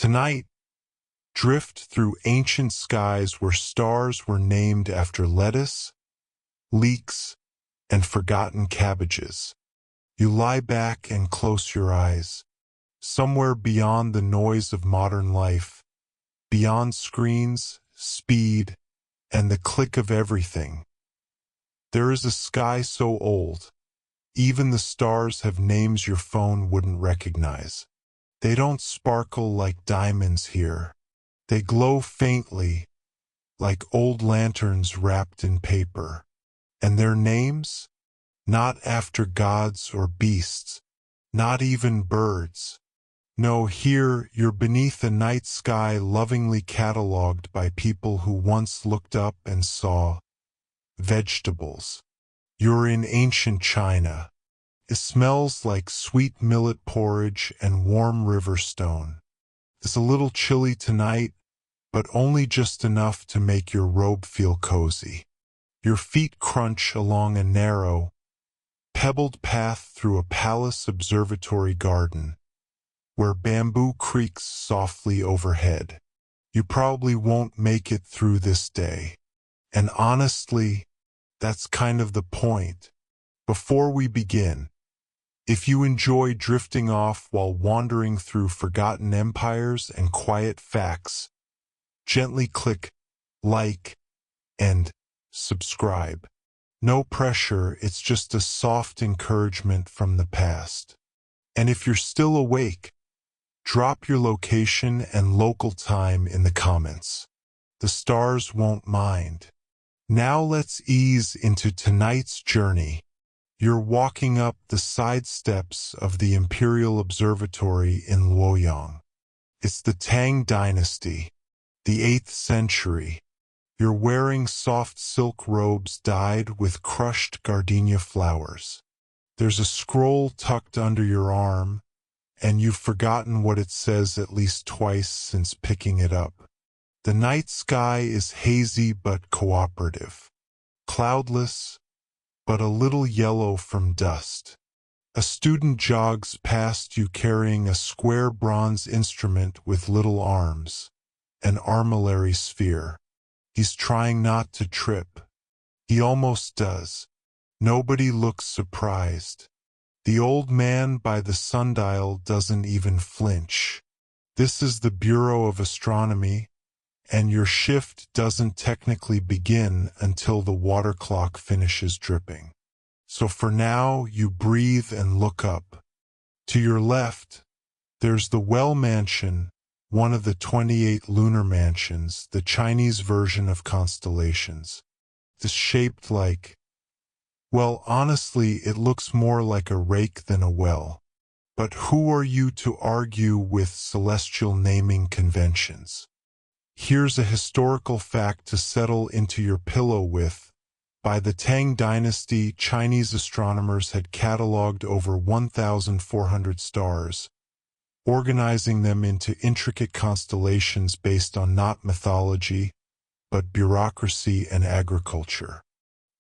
Tonight, drift through ancient skies where stars were named after lettuce, leeks, and forgotten cabbages. You lie back and close your eyes. Somewhere beyond the noise of modern life, beyond screens, speed, and the click of everything, there is a sky so old, even the stars have names your phone wouldn't recognize. They don't sparkle like diamonds here. They glow faintly, like old lanterns wrapped in paper. And their names? Not after gods or beasts, not even birds. No, here you're beneath a night sky lovingly catalogued by people who once looked up and saw vegetables. You're in ancient China. It smells like sweet millet porridge and warm river stone. It's a little chilly tonight, but only just enough to make your robe feel cozy. Your feet crunch along a narrow, pebbled path through a palace observatory garden, where bamboo creaks softly overhead. You probably won't make it through this day. And honestly, that's kind of the point. Before we begin, if you enjoy drifting off while wandering through forgotten empires and quiet facts, gently click like and subscribe. No pressure, it's just a soft encouragement from the past. And if you're still awake, drop your location and local time in the comments. The stars won't mind. Now let's ease into tonight's journey. You're walking up the side steps of the Imperial Observatory in Luoyang. It's the Tang Dynasty, the 8th century. You're wearing soft silk robes dyed with crushed gardenia flowers. There's a scroll tucked under your arm, and you've forgotten what it says at least twice since picking it up. The night sky is hazy but cooperative, cloudless, but a little yellow from dust. A student jogs past you carrying a square bronze instrument with little arms, an armillary sphere. He's trying not to trip. He almost does. Nobody looks surprised. The old man by the sundial doesn't even flinch. This is the Bureau of Astronomy, and your shift doesn't technically begin until the water clock finishes dripping. So for now, you breathe and look up. To your left, there's the Well Mansion, one of the 28 lunar mansions, the Chinese version of constellations. It's shaped like, well, honestly, it looks more like a rake than a well. But who are you to argue with celestial naming conventions? Here's a historical fact to settle into your pillow with. By the Tang Dynasty, Chinese astronomers had catalogued over 1,400 stars, organizing them into intricate constellations based on not mythology, but bureaucracy and agriculture.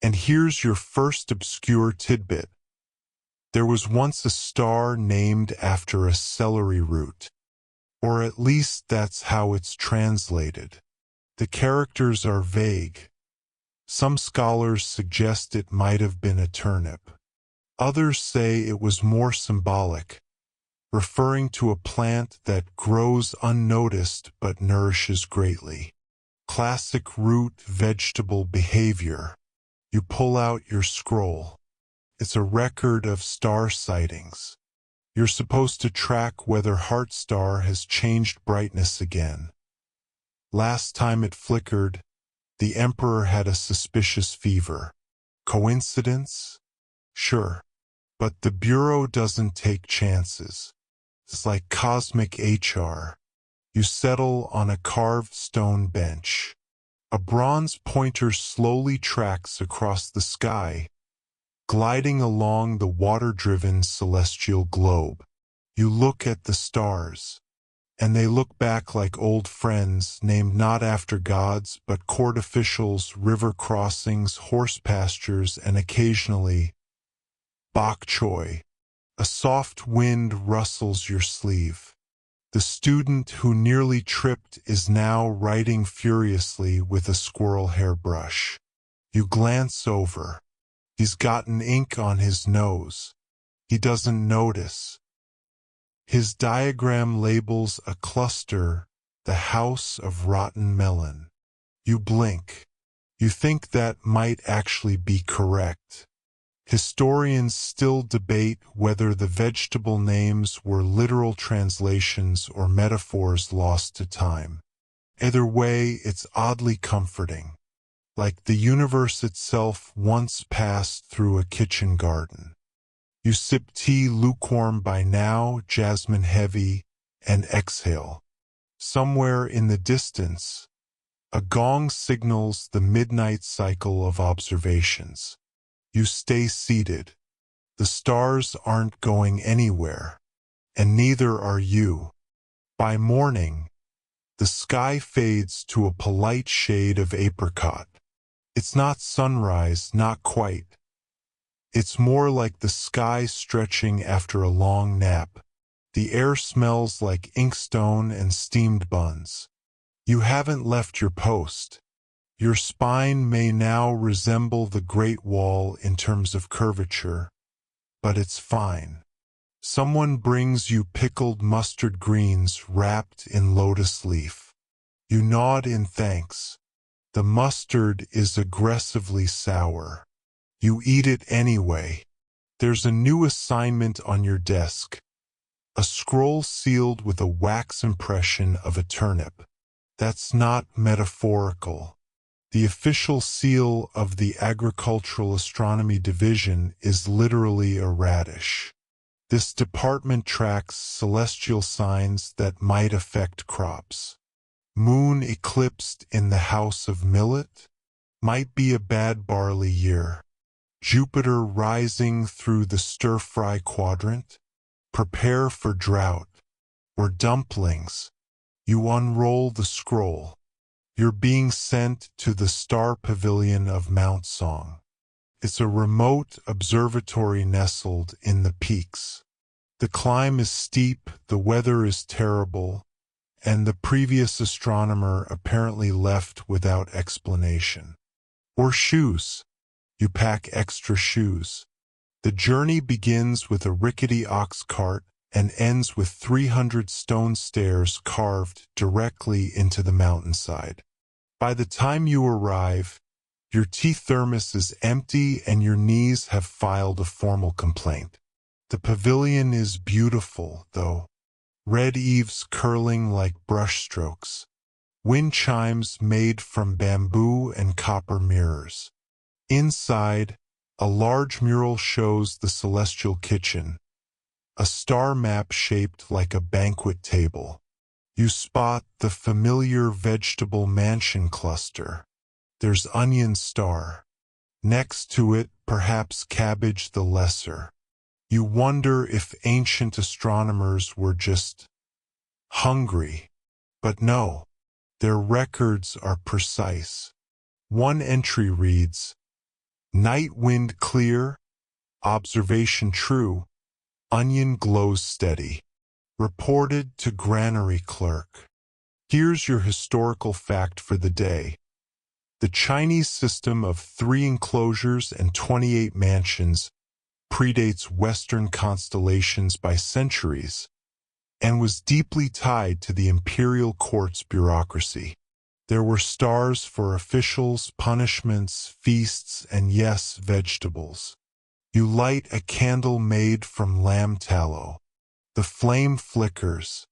And here's your first obscure tidbit. There was once a star named after a celery root. Or at least that's how it's translated. The characters are vague. Some scholars suggest it might have been a turnip. Others say it was more symbolic, referring to a plant that grows unnoticed but nourishes greatly. Classic root vegetable behavior. You pull out your scroll. It's a record of star sightings. You're supposed to track whether Heart Star has changed brightness again. Last time it flickered, the Emperor had a suspicious fever. Coincidence? Sure. But the Bureau doesn't take chances. It's like cosmic HR. You settle on a carved stone bench. A bronze pointer slowly tracks across the sky, gliding along the water-driven celestial globe. You look at the stars, and they look back like old friends named not after gods but court officials, river crossings, horse pastures, and occasionally bok choy. A soft wind rustles your sleeve. The student who nearly tripped is now writing furiously with a squirrel hairbrush. You glance over. He's gotten ink on his nose. He doesn't notice. His diagram labels a cluster, the house of rotten melon. You blink. You think that might actually be correct. Historians still debate whether the vegetable names were literal translations or metaphors lost to time. Either way, it's oddly comforting, like the universe itself once passed through a kitchen garden. You sip tea lukewarm by now, jasmine heavy, and exhale. Somewhere in the distance, a gong signals the midnight cycle of observations. You stay seated. The stars aren't going anywhere, and neither are you. By morning, the sky fades to a polite shade of apricot. It's not sunrise, not quite. It's more like the sky stretching after a long nap. The air smells like inkstone and steamed buns. You haven't left your post. Your spine may now resemble the Great Wall in terms of curvature, but it's fine. Someone brings you pickled mustard greens wrapped in lotus leaf. You nod in thanks. The mustard is aggressively sour. You eat it anyway. There's a new assignment on your desk. A scroll sealed with a wax impression of a turnip. That's not metaphorical. The official seal of the Agricultural Astronomy Division is literally a radish. This department tracks celestial signs that might affect crops. Moon eclipsed in the house of millet? Might be a bad barley year. Jupiter rising through the stir-fry quadrant? Prepare for drought. Or dumplings. You unroll the scroll. You're being sent to the Star Pavilion of Mount Song. It's a remote observatory nestled in the peaks. The climb is steep, the weather is terrible, and the previous astronomer apparently left without explanation. Or shoes. You pack extra shoes. The journey begins with a rickety ox cart and ends with 300 stone stairs carved directly into the mountainside. By the time you arrive, your tea thermos is empty and your knees have filed a formal complaint. The pavilion is beautiful, though. Red eaves curling like brushstrokes. Wind chimes made from bamboo and copper mirrors. Inside, a large mural shows the celestial kitchen, a star map shaped like a banquet table. You spot the familiar vegetable mansion cluster. There's onion star. Next to it, perhaps cabbage the lesser. You wonder if ancient astronomers were just hungry. But no, their records are precise. One entry reads, "Night wind clear, observation true, onion glows steady. Reported to granary clerk." Here's your historical fact for the day. The Chinese system of 3 enclosures and 28 mansions predates Western constellations by centuries and was deeply tied to the imperial court's bureaucracy. There were stars for officials, punishments, feasts, and yes, vegetables. You light a candle made from lamb tallow. The flame flickers.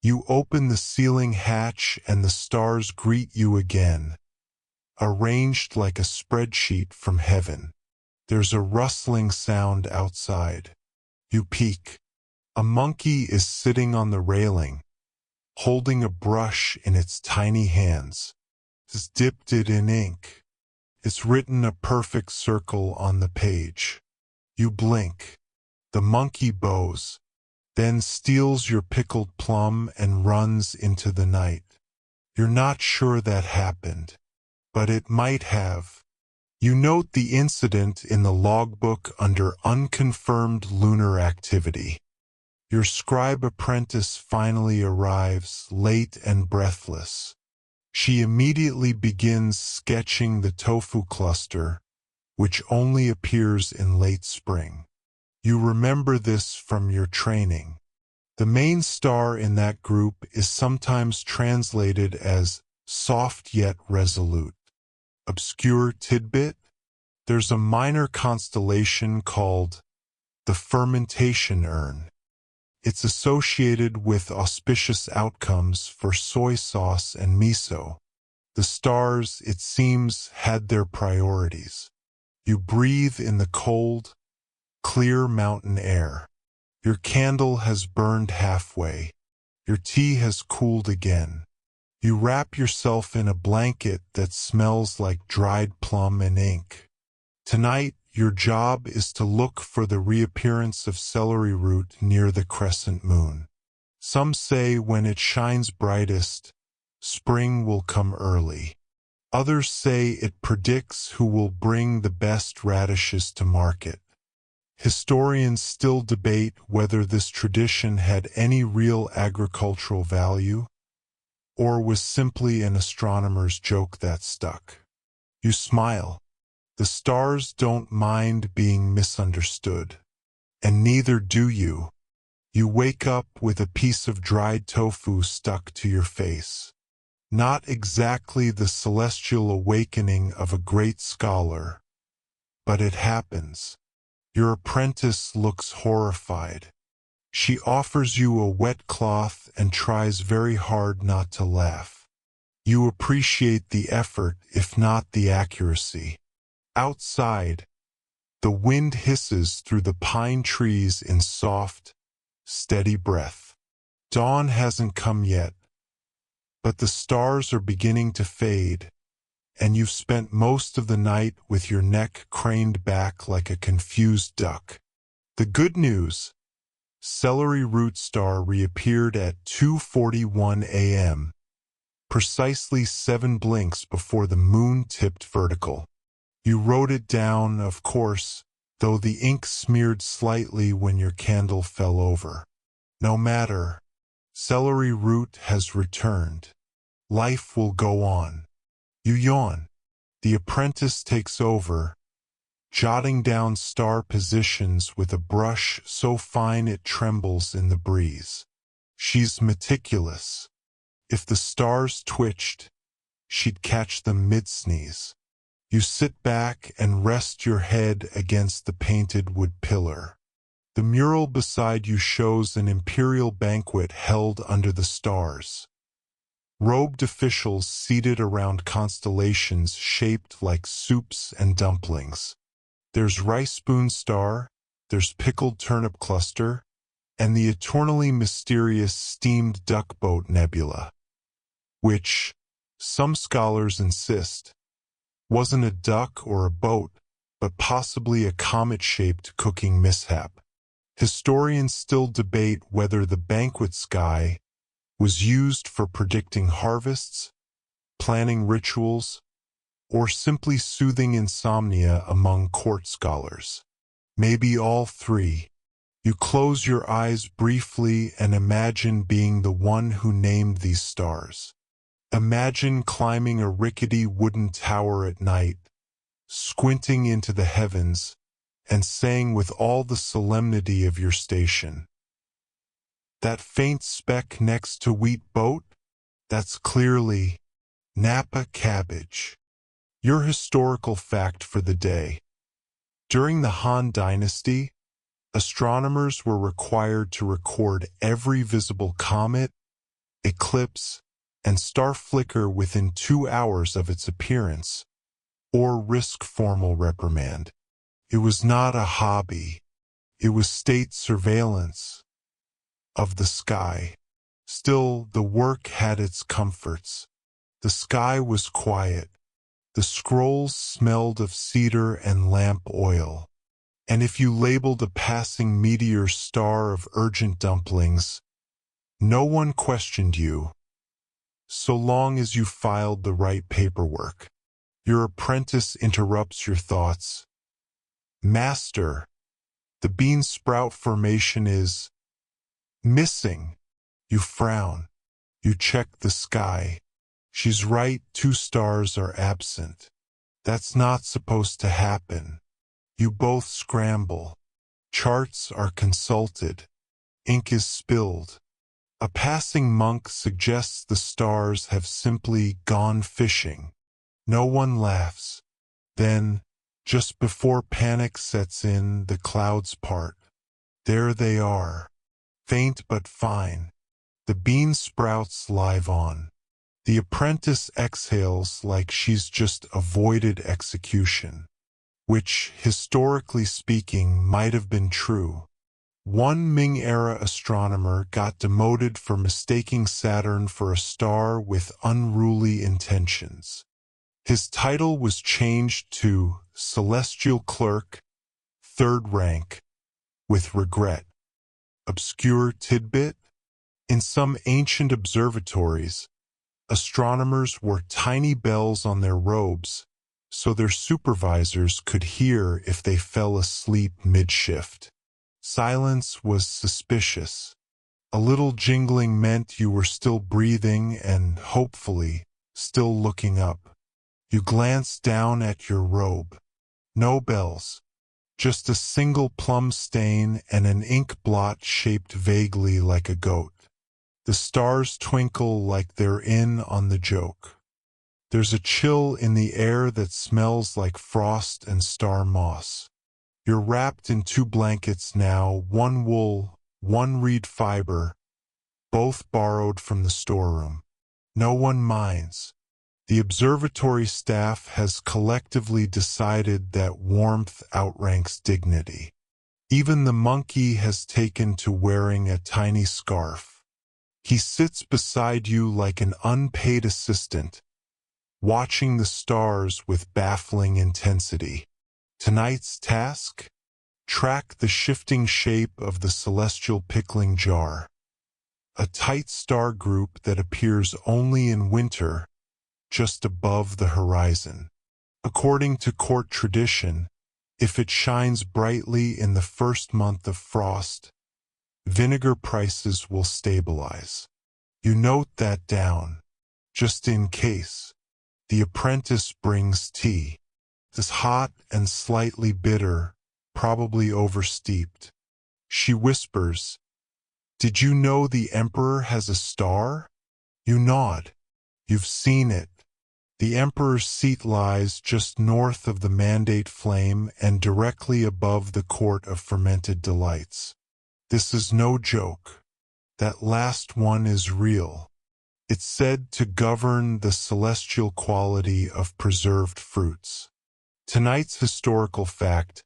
You open the ceiling hatch and the stars greet you again, arranged like a spreadsheet from heaven. There's a rustling sound outside. You peek. A monkey is sitting on the railing, holding a brush in its tiny hands. It's dipped it in ink. It's written a perfect circle on the page. You blink. The monkey bows, then steals your pickled plum and runs into the night. You're not sure that happened, but it might have. You note the incident in the logbook under unconfirmed lunar activity. Your scribe apprentice finally arrives, late and breathless. She immediately begins sketching the tofu cluster, which only appears in late spring. You remember this from your training. The main star in that group is sometimes translated as soft yet resolute. Obscure tidbit? There's a minor constellation called the fermentation urn. It's associated with auspicious outcomes for soy sauce and miso. The stars, it seems, had their priorities. You breathe in the cold, clear mountain air. Your candle has burned halfway. Your tea has cooled again. You wrap yourself in a blanket that smells like dried plum and ink. Tonight, your job is to look for the reappearance of celery root near the crescent moon. Some say when it shines brightest, spring will come early. Others say it predicts who will bring the best radishes to market. Historians still debate whether this tradition had any real agricultural value, or was simply an astronomer's joke that stuck. You smile. The stars don't mind being misunderstood. And neither do you. You wake up with a piece of dried tofu stuck to your face. Not exactly the celestial awakening of a great scholar, but it happens. Your apprentice looks horrified. She offers you a wet cloth and tries very hard not to laugh. You appreciate the effort, if not the accuracy. Outside, the wind hisses through the pine trees in soft, steady breath. Dawn hasn't come yet, but the stars are beginning to fade, and you've spent most of the night with your neck craned back like a confused duck. The good news: celery root star reappeared at 2:41 a.m., precisely 7 blinks before the moon tipped vertical. You wrote it down, of course, though the ink smeared slightly when your candle fell over. No matter. Celery root has returned. Life will go on. You yawn. The apprentice takes over, jotting down star positions with a brush so fine it trembles in the breeze. She's meticulous. If the stars twitched, she'd catch them mid-sneeze. You sit back and rest your head against the painted wood pillar. The mural beside you shows an imperial banquet held under the stars. Robed officials seated around constellations shaped like soups and dumplings. There's rice spoon star, there's pickled turnip cluster, and the eternally mysterious steamed duck boat nebula, which, some scholars insist, wasn't a duck or a boat, but possibly a comet-shaped cooking mishap. Historians still debate whether the banquet sky was used for predicting harvests, planning rituals, or simply soothing insomnia among court scholars. Maybe all three. You close your eyes briefly and imagine being the one who named these stars. Imagine climbing a rickety wooden tower at night, squinting into the heavens, and saying with all the solemnity of your station, "That faint speck next to wheat boat? That's clearly Napa cabbage." Your historical fact for the day. During the Han Dynasty, astronomers were required to record every visible comet, eclipse, and star flicker within 2 hours of its appearance, or risk formal reprimand. It was not a hobby. It was state surveillance of the sky. Still, the work had its comforts. The sky was quiet. The scrolls smelled of cedar and lamp oil. And if you labeled a passing meteor star of urgent dumplings, no one questioned you, so long as you filed the right paperwork. Your apprentice interrupts your thoughts. "Master, the bean sprout formation is..." Missing. You frown. You check the sky. She's right, 2 stars are absent. That's not supposed to happen. You both scramble. Charts are consulted. Ink is spilled. A passing monk suggests the stars have simply gone fishing. No one laughs. Then, just before panic sets in, the clouds part. There they are. Faint but fine. The bean sprouts live on. The apprentice exhales like she's just avoided execution, which, historically speaking, might have been true. One Ming-era astronomer got demoted for mistaking Saturn for a star with unruly intentions. His title was changed to Celestial Clerk, 3rd rank, with regret. Obscure tidbit? In some ancient observatories, astronomers wore tiny bells on their robes so their supervisors could hear if they fell asleep mid-shift. Silence was suspicious. A little jingling meant you were still breathing and, hopefully, still looking up. You glanced down at your robe. No bells. Just a single plum stain and an ink blot shaped vaguely like a goat. The stars twinkle like they're in on the joke. There's a chill in the air that smells like frost and star moss. You're wrapped in 2 blankets now, 1 wool, 1 reed fiber, both borrowed from the storeroom. No one minds. The observatory staff has collectively decided that warmth outranks dignity. Even the monkey has taken to wearing a tiny scarf. He sits beside you like an unpaid assistant, watching the stars with baffling intensity. Tonight's task? Track the shifting shape of the celestial pickling jar. A tight star group that appears only in winter, just above the horizon. According to court tradition, if it shines brightly in the first month of frost, vinegar prices will stabilize. You note that down, just in case. The apprentice brings tea. It's hot and slightly bitter, probably oversteeped. She whispers, "Did you know the Emperor has a star?" You nod. You've seen it. The Emperor's seat lies just north of the mandate flame and directly above the court of fermented delights. This is no joke. That last one is real. It's said to govern the celestial quality of preserved fruits. Tonight's historical fact: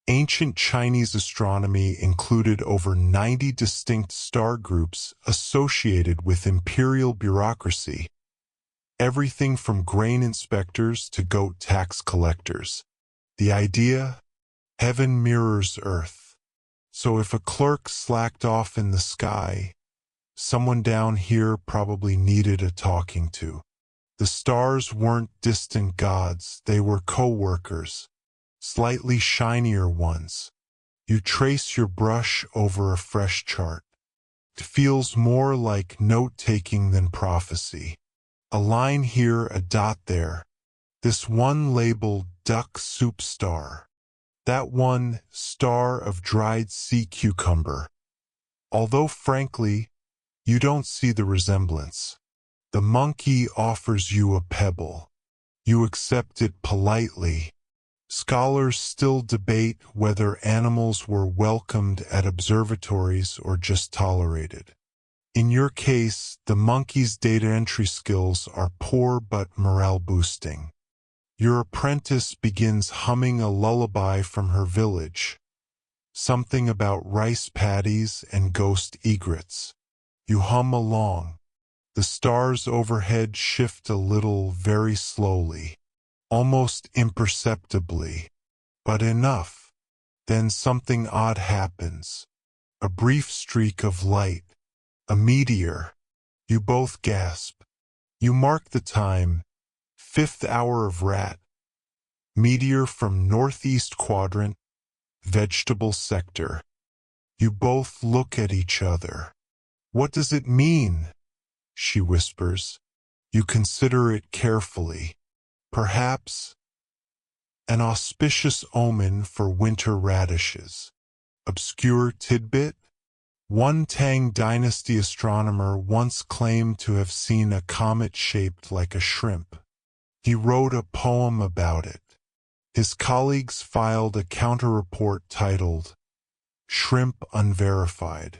ancient Chinese astronomy included over 90 distinct star groups associated with imperial bureaucracy. Everything from grain inspectors to goat tax collectors. The idea? Heaven mirrors earth. So if a clerk slacked off in the sky, someone down here probably needed a talking to. The stars weren't distant gods, they were co-workers. Slightly shinier ones. You trace your brush over a fresh chart. It feels more like note-taking than prophecy. A line here, a dot there. This one labeled duck soup star. That one, star of dried sea cucumber. Although frankly, you don't see the resemblance. The monkey offers you a pebble. You accept it politely. Scholars still debate whether animals were welcomed at observatories or just tolerated. In your case, the monkey's data entry skills are poor but morale-boosting. Your apprentice begins humming a lullaby from her village. Something about rice paddies and ghost egrets. You hum along. The stars overhead shift a little, very slowly, almost imperceptibly, but enough. Then something odd happens. A brief streak of light. A meteor. You both gasp. You mark the time. 5th hour of rat. Meteor from northeast quadrant. Vegetable sector. You both look at each other. What does it mean? She whispers. You consider it carefully. Perhaps an auspicious omen for winter radishes. Obscure tidbit? One Tang Dynasty astronomer once claimed to have seen a comet shaped like a shrimp. He wrote a poem about it. His colleagues filed a counter-report titled, Shrimp Unverified.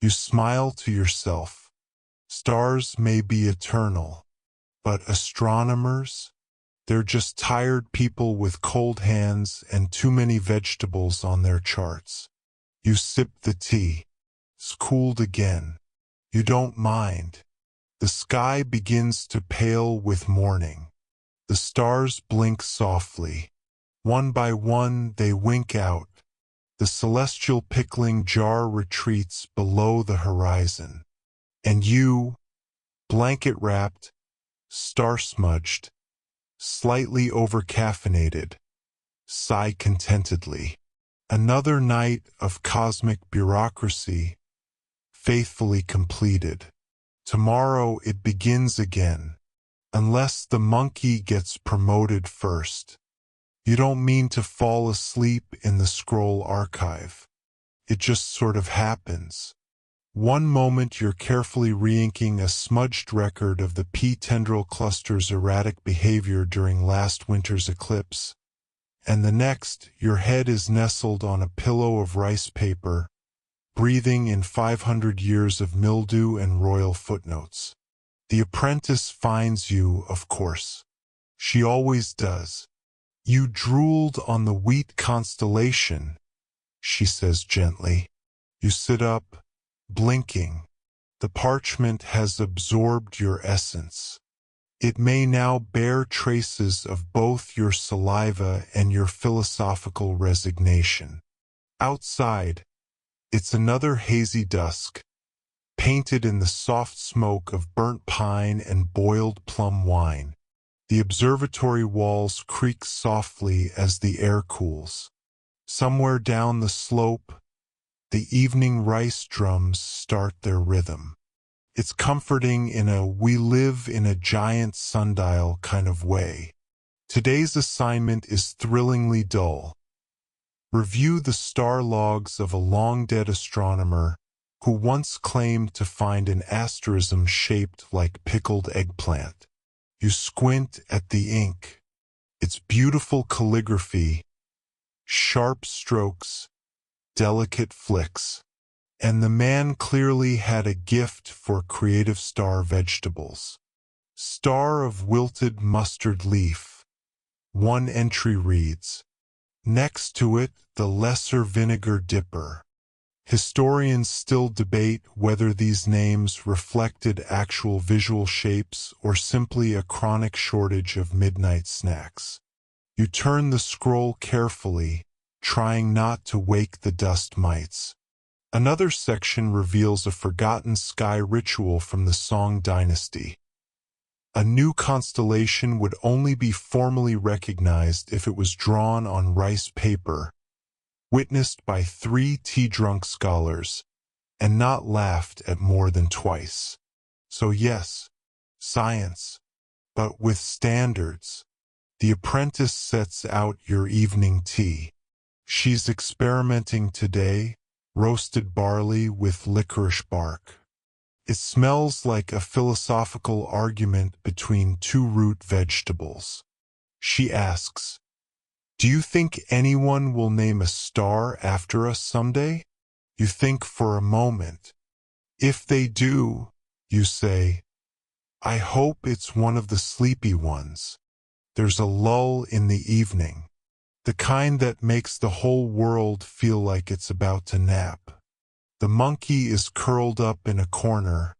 You smile to yourself. Stars may be eternal, but astronomers? They're just tired people with cold hands and too many vegetables on their charts. You sip the tea. It's cooled again. You don't mind. The sky begins to pale with morning. The stars blink softly. One by one they wink out. The celestial pickling jar retreats below the horizon. And you, blanket-wrapped, star-smudged, slightly over-caffeinated, sigh contentedly. Another night of cosmic bureaucracy, faithfully completed. Tomorrow it begins again, unless the monkey gets promoted first. You don't mean to fall asleep in the scroll archive. It just sort of happens. One moment you're carefully re-inking a smudged record of the pea tendril cluster's erratic behavior during last winter's eclipse, and the next your head is nestled on a pillow of rice paper, breathing in 500 years of mildew and royal footnotes. The apprentice finds you, of course. She always does. You drooled on the wheat constellation, she says gently. You sit up, blinking. The parchment has absorbed your essence. It may now bear traces of both your saliva and your philosophical resignation. Outside, it's another hazy dusk, painted in the soft smoke of burnt pine and boiled plum wine. The observatory walls creak softly as the air cools. Somewhere down the slope, the evening rice drums start their rhythm. It's comforting in a we live in a giant sundial kind of way. Today's assignment is thrillingly dull. Review the star logs of a long-dead astronomer who once claimed to find an asterism shaped like pickled eggplant. You squint at the ink. It's beautiful calligraphy, sharp strokes, delicate flicks. And the man clearly had a gift for creative star vegetables. Star of wilted mustard leaf. One entry reads, next to it, the lesser vinegar dipper. Historians still debate whether these names reflected actual visual shapes or simply a chronic shortage of midnight snacks. You turn the scroll carefully, trying not to wake the dust mites. Another section reveals a forgotten sky ritual from the Song dynasty. A new constellation would only be formally recognized if it was drawn on rice paper, witnessed by 3 tea-drunk scholars, and not laughed at more than twice. So yes, science, but with standards. The apprentice sets out your evening tea. She's experimenting today, roasted barley with licorice bark. It smells like a philosophical argument between 2 root vegetables. She asks, do you think anyone will name a star after us someday? You think for a moment. If they do, you say, I hope it's one of the sleepy ones. There's a lull in the evening, the kind that makes the whole world feel like it's about to nap. The monkey is curled up in a corner,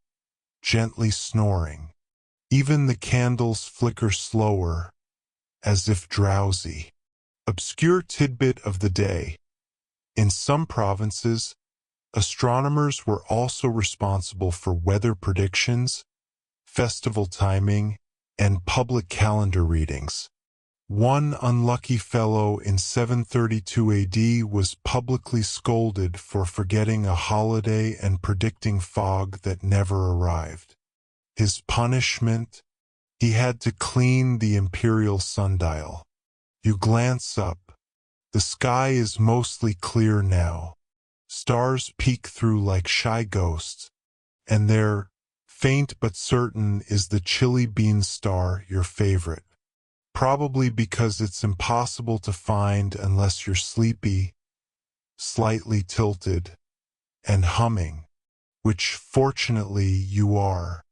gently snoring. Even the candles flicker slower, as if drowsy. Obscure tidbit of the day. In some provinces, astronomers were also responsible for weather predictions, festival timing, and public calendar readings. One unlucky fellow in 732 AD was publicly scolded for forgetting a holiday and predicting fog that never arrived. His punishment? He had to clean the imperial sundial. You glance up. The sky is mostly clear now. Stars peek through like shy ghosts, and there, faint but certain, is the chili bean star, your favorite. Probably because it's impossible to find unless you're sleepy, slightly tilted, and humming, which fortunately you are.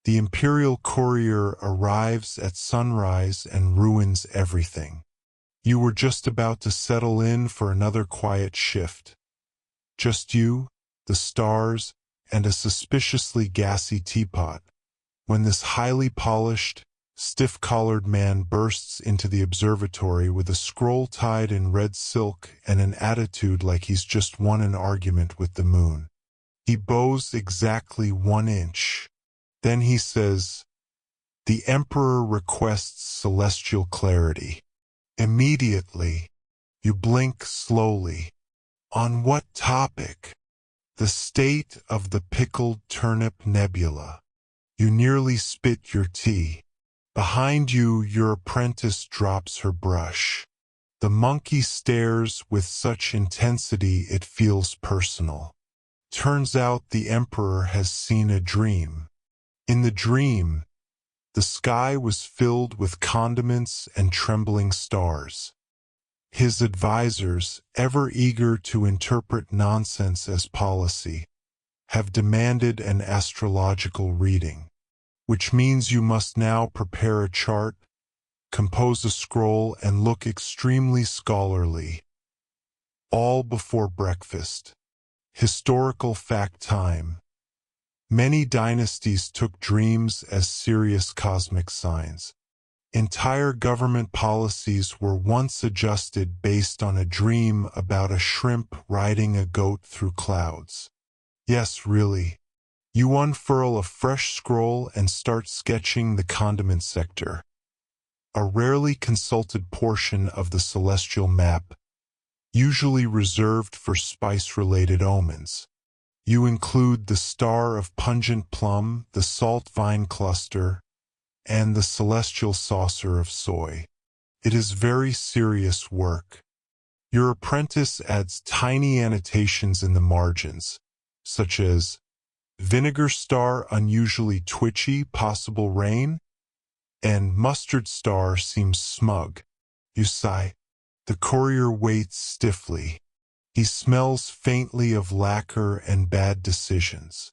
The imperial courier arrives at sunrise and ruins everything. You were just about to settle in for another quiet shift. Just you, the stars, and a suspiciously gassy teapot, when this highly polished, stiff-collared man bursts into the observatory with a scroll tied in red silk and an attitude like he's just won an argument with the moon. He bows exactly 1 inch. Then he says, "The Emperor requests celestial clarity." Immediately, you blink slowly. On what topic? The state of the pickled turnip nebula. You nearly spit your tea. Behind you, your apprentice drops her brush. The monkey stares with such intensity it feels personal. Turns out the Emperor has seen a dream. In the dream, the sky was filled with condiments and trembling stars. His advisors, ever eager to interpret nonsense as policy, have demanded an astrological reading, which means you must now prepare a chart, compose a scroll, and look extremely scholarly. All before breakfast. Historical fact time. Many dynasties took dreams as serious cosmic signs. Entire government policies were once adjusted based on a dream about a shrimp riding a goat through clouds. Yes, really. You unfurl a fresh scroll and start sketching the condiment sector, a rarely consulted portion of the celestial map, usually reserved for spice-related omens. You include the star of pungent plum, the salt vine cluster, and the celestial saucer of soy. It is very serious work. Your apprentice adds tiny annotations in the margins, such as, "Vinegar star unusually twitchy, possible rain," and "Mustard star seems smug." You sigh. The courier waits stiffly. He smells faintly of lacquer and bad decisions.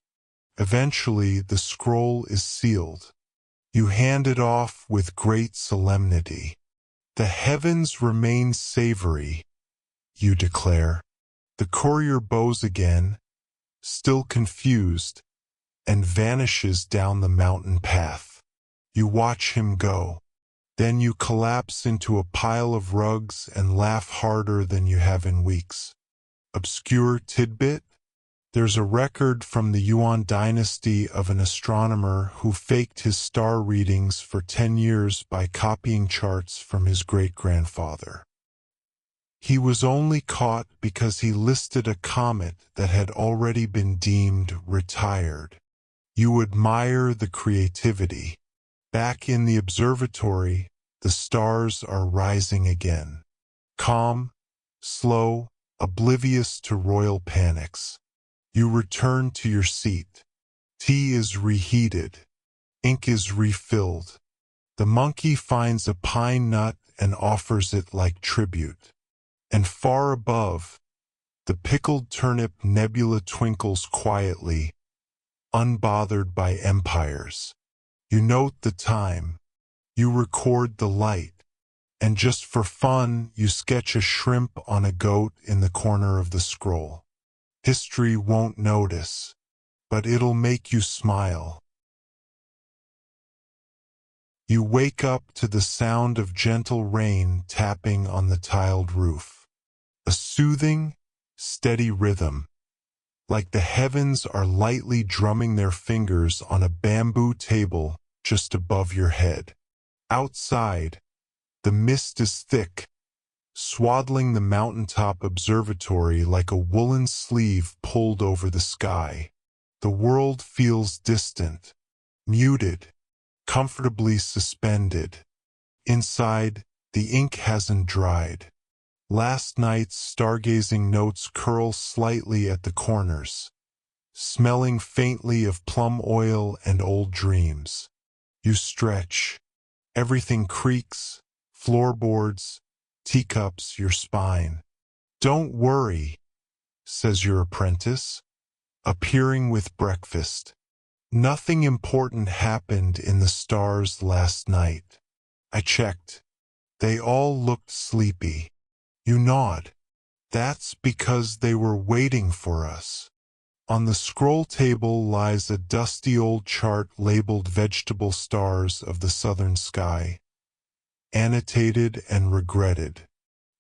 Eventually, the scroll is sealed. You hand it off with great solemnity. "The heavens remain savory," you declare. The courier bows again, still confused, and vanishes down the mountain path. You watch him go. Then you collapse into a pile of rugs and laugh harder than you have in weeks. Obscure tidbit? There's a record from the Yuan dynasty of an astronomer who faked his star readings for 10 years by copying charts from his great-grandfather. He was only caught because he listed a comet that had already been deemed retired. You admire the creativity. Back in the observatory, the stars are rising again. Calm, slow, oblivious to royal panics. You return to your seat. Tea is reheated. Ink is refilled. The monkey finds a pine nut and offers it like tribute. And far above, the pickled turnip nebula twinkles quietly, unbothered by empires. You note the time. You record the light. And just for fun, you sketch a shrimp on a goat in the corner of the scroll. History won't notice, but it'll make you smile. You wake up to the sound of gentle rain tapping on the tiled roof. A soothing, steady rhythm, like the heavens are lightly drumming their fingers on a bamboo table just above your head. Outside, The mist is thick, swaddling the mountaintop observatory like a woolen sleeve pulled over the sky. The world feels distant, muted, comfortably suspended. Inside, the ink hasn't dried. Last night's stargazing notes curl slightly at the corners, smelling faintly of plum oil and old dreams. You stretch. Everything creaks, floorboards, teacups, your spine. "Don't worry," says your apprentice, appearing with breakfast. "Nothing important happened in the stars last night. I checked. They all looked sleepy." You nod. "That's because they were waiting for us." On the scroll table lies a dusty old chart labeled Vegetable Stars of the Southern Sky, annotated and regretted.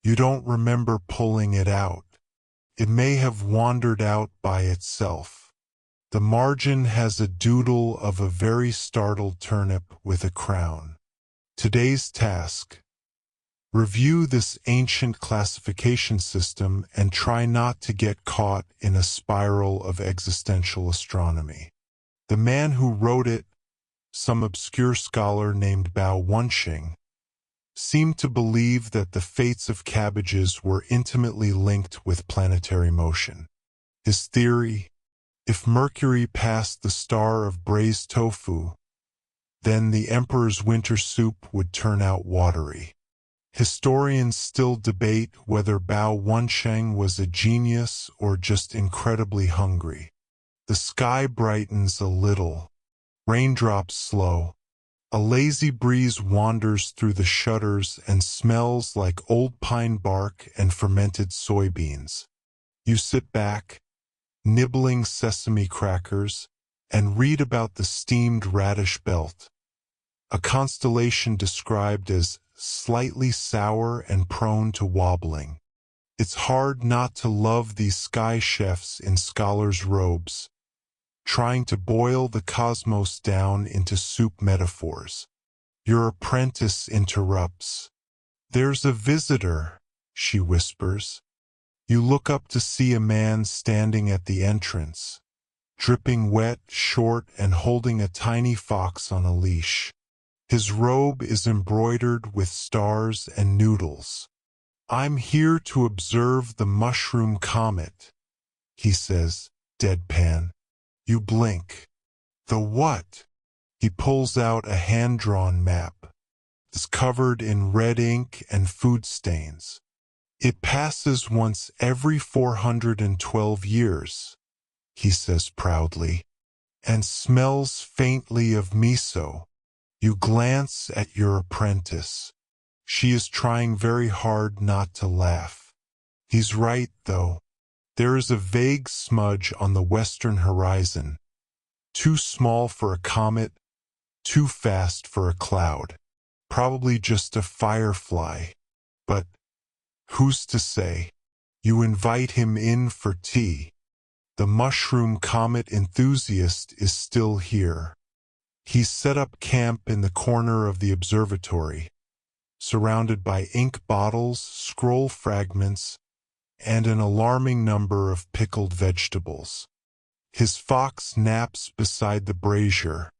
You don't remember pulling it out. It may have wandered out by itself. The margin has a doodle of a very startled turnip with a crown. Today's task: review this ancient classification system and try not to get caught in a spiral of existential astronomy. The man who wrote it, some obscure scholar named Bao Wenxing, seemed to believe that the fates of cabbages were intimately linked with planetary motion. His theory: if Mercury passed the star of braised tofu, then the emperor's winter soup would turn out watery. Historians still debate whether Bao Wenxing was a genius or just incredibly hungry. The sky brightens a little. Raindrops slow. A lazy breeze wanders through the shutters and smells like old pine bark and fermented soybeans. You sit back, nibbling sesame crackers, and read about the steamed radish belt, a constellation described as slightly sour and prone to wobbling. It's hard not to love these sky chefs in scholars' robes, trying to boil the cosmos down into soup metaphors. Your apprentice interrupts. "There's a visitor," she whispers. You look up to see a man standing at the entrance, dripping wet, short, and holding a tiny fox on a leash. His robe is embroidered with stars and noodles. "I'm here to observe the mushroom comet," he says, deadpan. You blink. "The what?" He pulls out a hand-drawn map. It's covered in red ink and food stains. "It passes once every 412 years, he says proudly, "and smells faintly of miso." You glance at your apprentice. She is trying very hard not to laugh. He's right, though. There is a vague smudge on the western horizon, too small for a comet, too fast for a cloud. Probably just a firefly. But who's to say? You invite him in for tea. The mushroom comet enthusiast is still here. He's set up camp in the corner of the observatory, surrounded by ink bottles, scroll fragments, and an alarming number of pickled vegetables. His fox naps beside the brazier,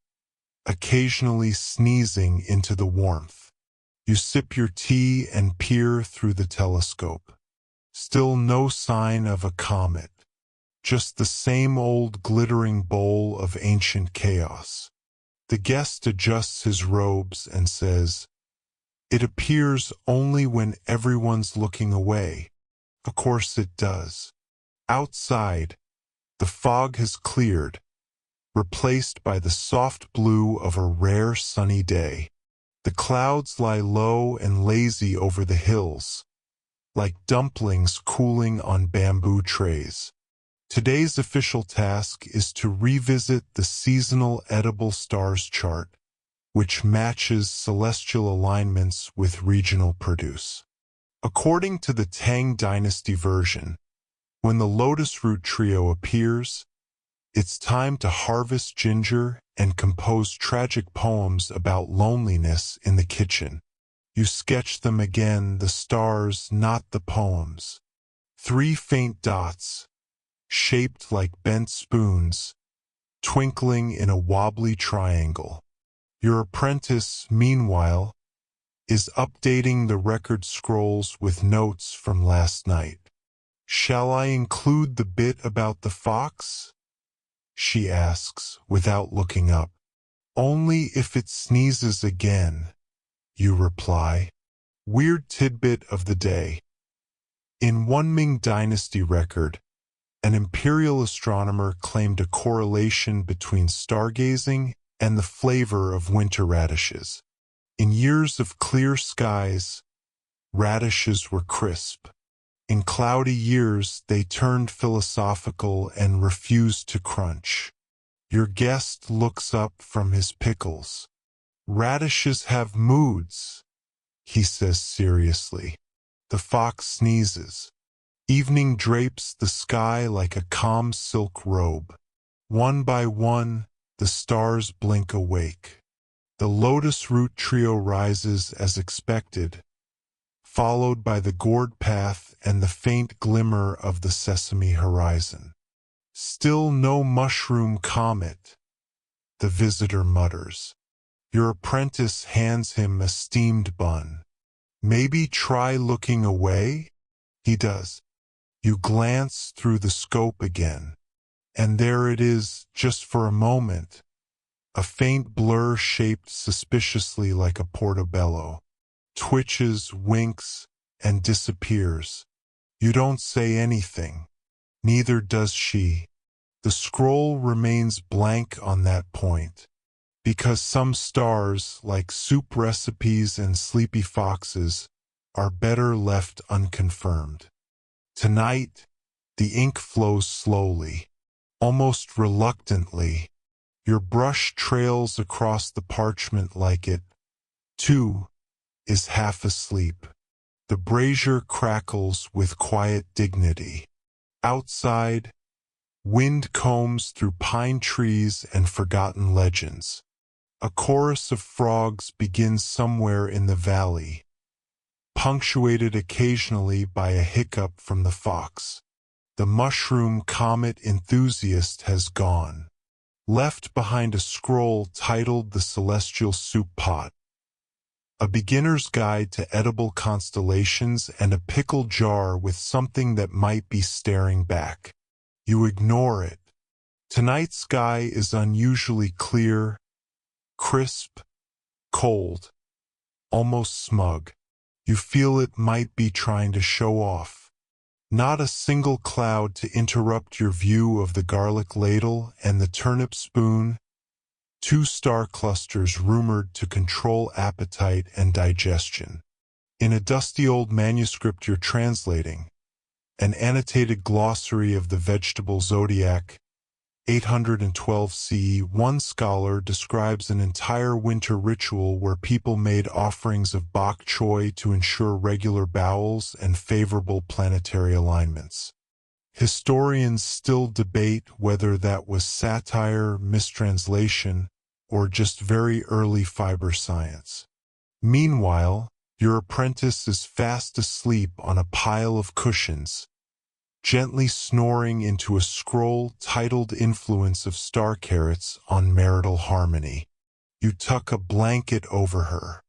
occasionally sneezing into the warmth. You sip your tea and peer through the telescope. Still no sign of a comet, just the same old glittering bowl of ancient chaos. The guest adjusts his robes and says, "It appears only when everyone's looking away." Of course it does. Outside, the fog has cleared, replaced by the soft blue of a rare sunny day. The clouds lie low and lazy over the hills, like dumplings cooling on bamboo trays. Today's official task is to revisit the seasonal edible stars chart, which matches celestial alignments with regional produce. According to the Tang Dynasty version, when the lotus root trio appears, it's time to harvest ginger and compose tragic poems about loneliness in the kitchen. You sketch them again, the stars, not the poems. 3 faint dots, shaped like bent spoons, twinkling in a wobbly triangle. Your apprentice, meanwhile, is updating the record scrolls with notes from last night. "Shall I include the bit about the fox?" she asks, without looking up. "Only if it sneezes again," you reply. Weird tidbit of the day. In one Ming Dynasty record, an imperial astronomer claimed a correlation between stargazing and the flavor of winter radishes. In years of clear skies, radishes were crisp. In cloudy years, they turned philosophical and refused to crunch. Your guest looks up from his pickles. "Radishes have moods," he says seriously. The fox sneezes. Evening drapes the sky like a calm silk robe. One by one, the stars blink awake. The lotus root trio rises as expected, followed by the gourd path and the faint glimmer of the sesame horizon. "Still no mushroom comet," the visitor mutters. Your apprentice hands him a steamed bun. "Maybe try looking away?" He does. You glance through the scope again, and there it is, just for a moment. A faint blur shaped suspiciously like a portobello. Twitches, winks, and disappears. You don't say anything. Neither does she. The scroll remains blank on that point, because some stars, like soup recipes and sleepy foxes, are better left unconfirmed. Tonight, the ink flows slowly, almost reluctantly. Your brush trails across the parchment like it, too, is half asleep. The brazier crackles with quiet dignity. Outside, wind combs through pine trees and forgotten legends. A chorus of frogs begins somewhere in the valley, punctuated occasionally by a hiccup from the fox. The mushroom comet enthusiast has gone, left behind a scroll titled "The Celestial Soup Pot," a beginner's guide to edible constellations, and a pickle jar with something that might be staring back. You ignore it. Tonight's sky is unusually clear, crisp, cold, almost smug. You feel it might be trying to show off. Not a single cloud to interrupt your view of the garlic ladle and the turnip spoon, 2 star clusters rumored to control appetite and digestion. In a dusty old manuscript you're translating, an annotated glossary of the vegetable zodiac, 812 CE, one scholar describes an entire winter ritual where people made offerings of bok choy to ensure regular bowels and favorable planetary alignments. Historians still debate whether that was satire, mistranslation, or just very early fiber science. Meanwhile, your apprentice is fast asleep on a pile of cushions, gently snoring into a scroll titled "Influence of Star Carrots on Marital Harmony." You tuck a blanket over her.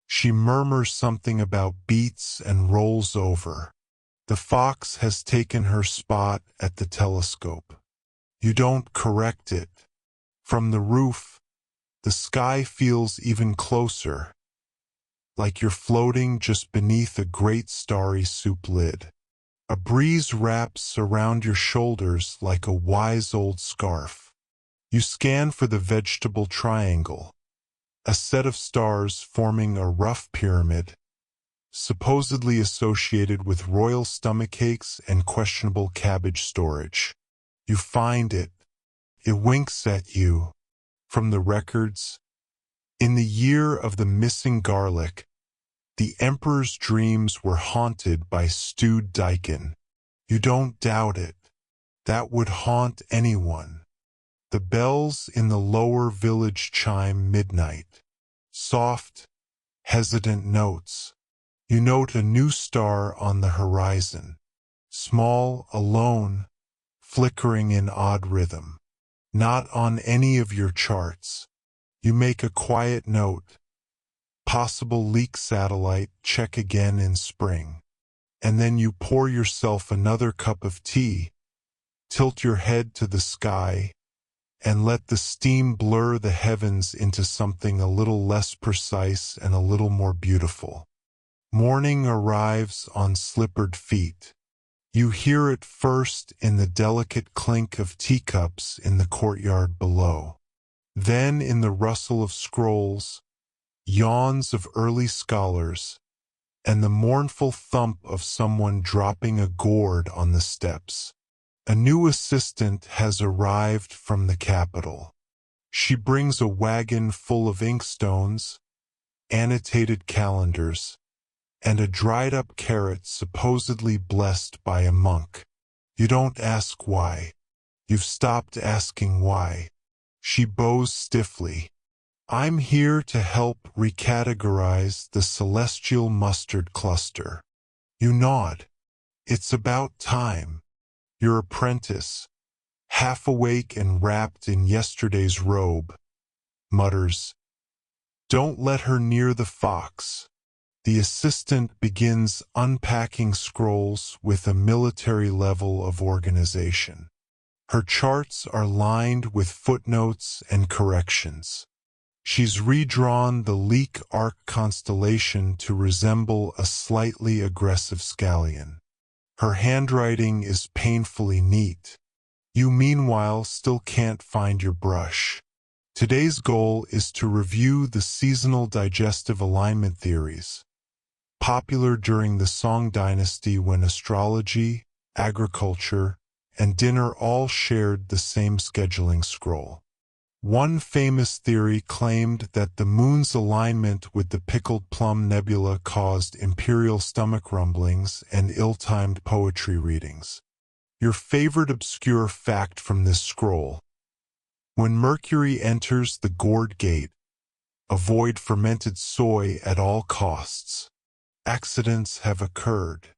She murmurs something about beets and rolls over. The fox has taken her spot at the telescope. You don't correct it. From the roof, the sky feels even closer, like you're floating just beneath a great starry soup lid. A breeze wraps around your shoulders like a wise old scarf. You scan for the vegetable triangle, a set of stars forming a rough pyramid, supposedly associated with royal stomachaches and questionable cabbage storage. You find it. It winks at you. From the records, in the year of the missing garlic, the emperor's dreams were haunted by stewed daikon. You don't doubt it. That would haunt anyone. The bells in the lower village chime midnight. Soft, hesitant notes. You note a new star on the horizon, small, alone, flickering in odd rhythm. Not on any of your charts. You make a quiet note. Possible leak satellite, check again in spring. And then you pour yourself another cup of tea, tilt your head to the sky, and let the steam blur the heavens into something a little less precise and a little more beautiful. Morning arrives on slippered feet. You hear it first in the delicate clink of teacups in the courtyard below. Then in the rustle of scrolls, yawns of early scholars, and the mournful thump of someone dropping a gourd on the steps. A new assistant has arrived from the capital. She brings a wagon full of inkstones, annotated calendars, and a dried-up carrot supposedly blessed by a monk. You don't ask why. You've stopped asking why. She bows stiffly. I'm here to help recategorize the celestial mustard cluster. You nod. It's about time. Your apprentice, half awake and wrapped in yesterday's robe, mutters, "Don't let her near the fox." The assistant begins unpacking scrolls with a military level of organization. Her charts are lined with footnotes and corrections. She's redrawn the Leak Arc constellation to resemble a slightly aggressive scallion. Her handwriting is painfully neat. You meanwhile still can't find your brush. Today's goal is to review the seasonal digestive alignment theories, popular during the Song dynasty when astrology, agriculture, and dinner all shared the same scheduling scroll. One famous theory claimed that the moon's alignment with the pickled plum nebula caused imperial stomach rumblings and ill-timed poetry readings. Your favorite obscure fact from this scroll: when Mercury enters the gourd gate, avoid fermented soy at all costs. Accidents have occurred.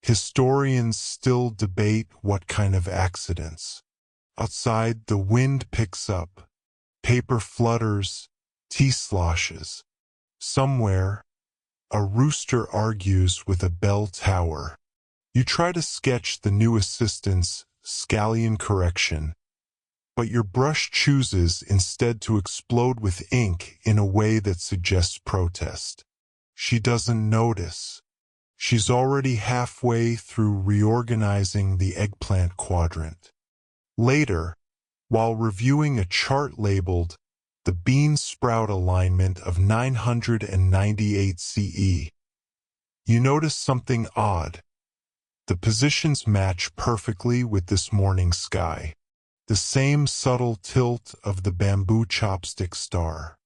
Historians still debate what kind of accidents. Outside, the wind picks up. Paper flutters, tea sloshes. Somewhere, a rooster argues with a bell tower. You try to sketch the new assistant's scallion correction, but your brush chooses instead to explode with ink in a way that suggests protest. She doesn't notice. She's already halfway through reorganizing the eggplant quadrant. Later, while reviewing a chart labeled the bean sprout alignment of 998 CE, you notice something odd. The positions match perfectly with this morning's sky. The same subtle tilt of the bamboo chopstick star.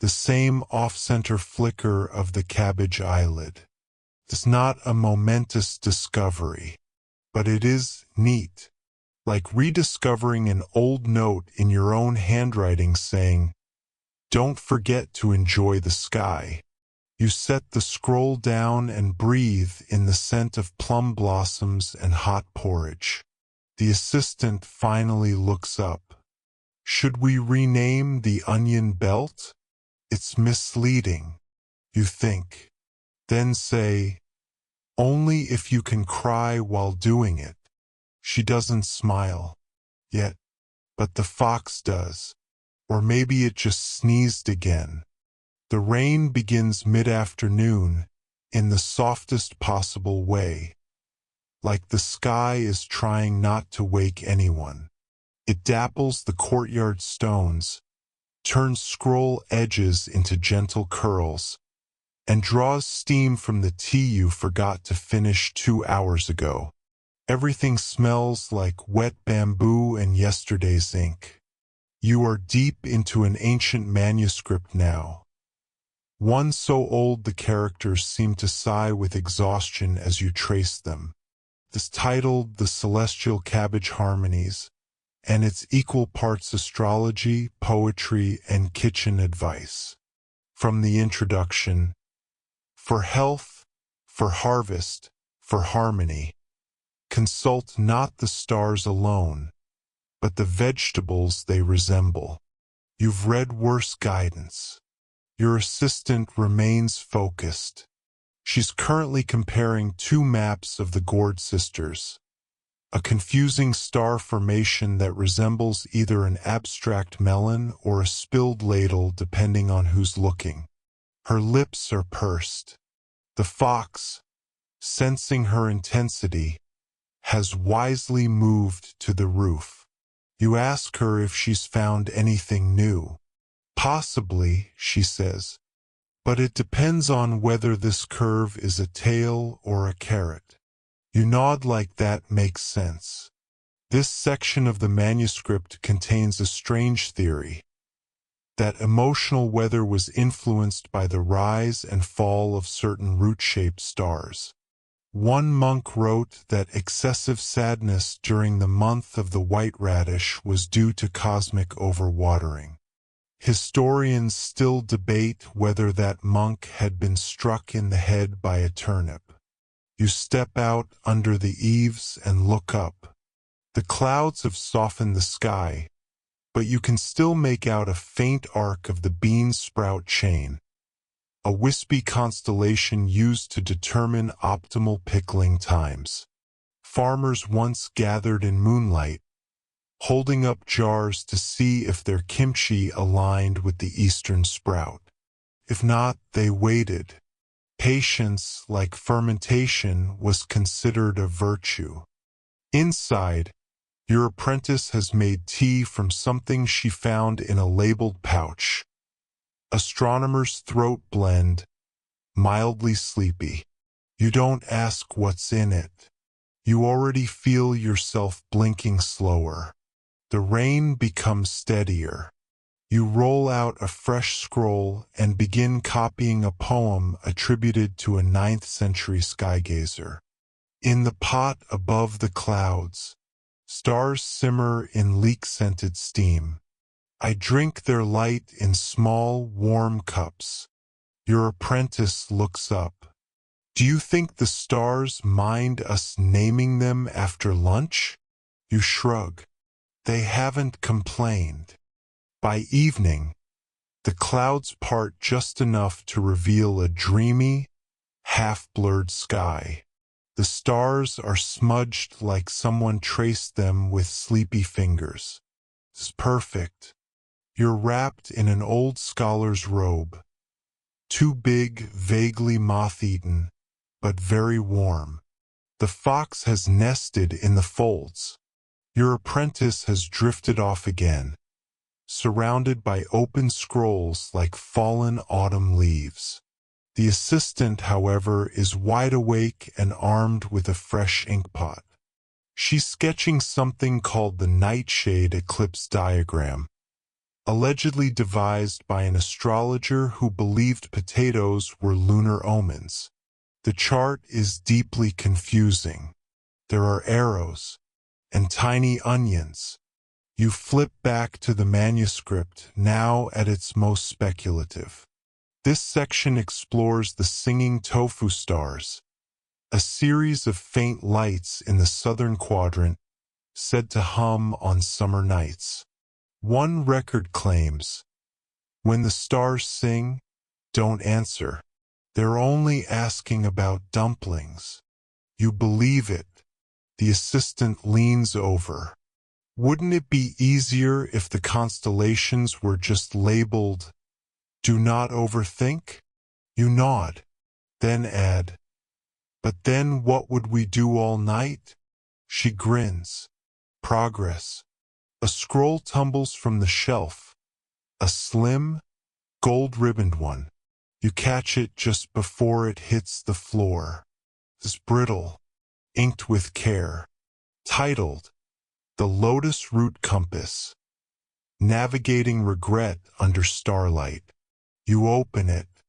The same off-center flicker of the cabbage eyelid. It's not a momentous discovery, but it is neat. Like rediscovering an old note in your own handwriting saying, "Don't forget to enjoy the sky." You set the scroll down and breathe in the scent of plum blossoms and hot porridge. The assistant finally looks up. Should we rename the onion belt? It's misleading, you think. Then say, "Only if you can cry while doing it." She doesn't smile yet, but the fox does. Or maybe it just sneezed again. The rain begins mid-afternoon in the softest possible way, like the sky is trying not to wake anyone. It dapples the courtyard stones, turns scroll edges into gentle curls, and draws steam from the tea you forgot to finish 2 hours ago. Everything smells like wet bamboo and yesterday's ink. You are deep into an ancient manuscript now. One so old the characters seem to sigh with exhaustion as you trace them. It's titled The Celestial Cabbage Harmonies, and it's equal parts astrology, poetry, and kitchen advice. From the introduction, For health, for harvest, for harmony. Consult not the stars alone, but the vegetables they resemble. You've read worse guidance. Your assistant remains focused. She's currently comparing two maps of the Gourd sisters. A confusing star formation that resembles either an abstract melon or a spilled ladle depending on who's looking. Her lips are pursed. The fox, sensing her intensity, has wisely moved to the roof. You ask her if she's found anything new. Possibly, she says, but it depends on whether this curve is a tail or a carrot. You nod like that makes sense. This section of the manuscript contains a strange theory, that emotional weather was influenced by the rise and fall of certain root-shaped stars. One monk wrote that excessive sadness during the month of the white radish was due to cosmic overwatering. Historians still debate whether that monk had been struck in the head by a turnip. You step out under the eaves and look up. The clouds have softened the sky, but you can still make out a faint arc of the bean sprout chain, a wispy constellation used to determine optimal pickling times. Farmers once gathered in moonlight, holding up jars to see if their kimchi aligned with the eastern sprout. If not, they waited. Patience, like fermentation, was considered a virtue. Inside, your apprentice has made tea from something she found in a labeled pouch. Astronomers' throat blend, mildly sleepy. You don't ask what's in it. You already feel yourself blinking slower. The rain becomes steadier. You roll out a fresh scroll and begin copying a poem attributed to a 9th century skygazer. In the pot above the clouds, stars simmer in leek-scented steam. I drink their light in small, warm cups. Your apprentice looks up. Do you think the stars mind us naming them after lunch? You shrug. They haven't complained. By evening, the clouds part just enough to reveal a dreamy, half-blurred sky. The stars are smudged like someone traced them with sleepy fingers. It's perfect. You're wrapped in an old scholar's robe. Too big, vaguely moth-eaten, but very warm. The fox has nested in the folds. Your apprentice has drifted off again, surrounded by open scrolls like fallen autumn leaves. The assistant, however, is wide awake and armed with a fresh inkpot. She's sketching something called the nightshade eclipse diagram, allegedly devised by an astrologer who believed potatoes were lunar omens. The chart is deeply confusing. There are arrows and tiny onions. You flip back to the manuscript, now at its most speculative. This section explores the singing tofu stars, a series of faint lights in the southern quadrant said to hum on summer nights. One record claims, "When the stars sing, don't answer. They're only asking about dumplings." You believe it. The assistant leans over. Wouldn't it be easier if the constellations were just labeled, "Do not overthink"? You nod. Then add, "But then what would we do all night?" She grins. Progress. A scroll tumbles from the shelf. A slim, gold-ribboned one. You catch it just before it hits the floor. It's brittle, inked with care. Titled, "The Lotus Root Compass. Navigating Regret Under Starlight." You open it.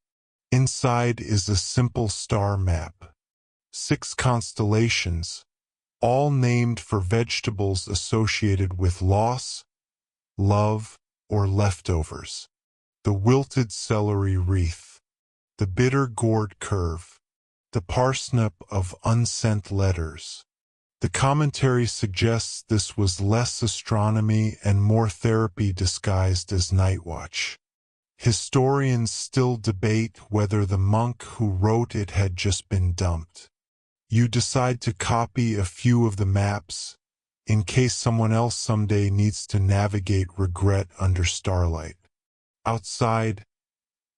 Inside is a simple star map. 6 constellations, all named for vegetables associated with loss, love, or leftovers. The wilted celery wreath. the bitter gourd curve, the parsnip of unsent letters. The commentary suggests this was less astronomy and more therapy disguised as night watch. Historians still debate whether the monk who wrote it had just been dumped. You decide to copy a few of the maps, in case someone else someday needs to navigate regret under starlight. Outside,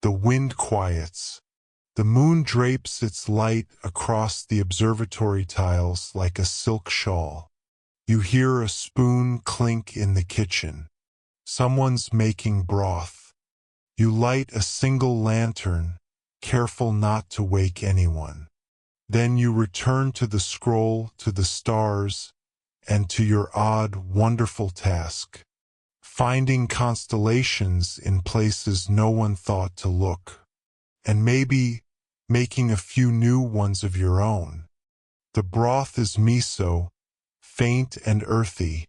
the wind quiets. The moon drapes its light across the observatory tiles like a silk shawl. You hear a spoon clink in the kitchen. Someone's making broth. You light a single lantern, careful not to wake anyone. Then you return to the scroll, to the stars, and to your odd, wonderful task, finding constellations in places no one thought to look, and maybe making a few new ones of your own. The broth is miso, faint and earthy,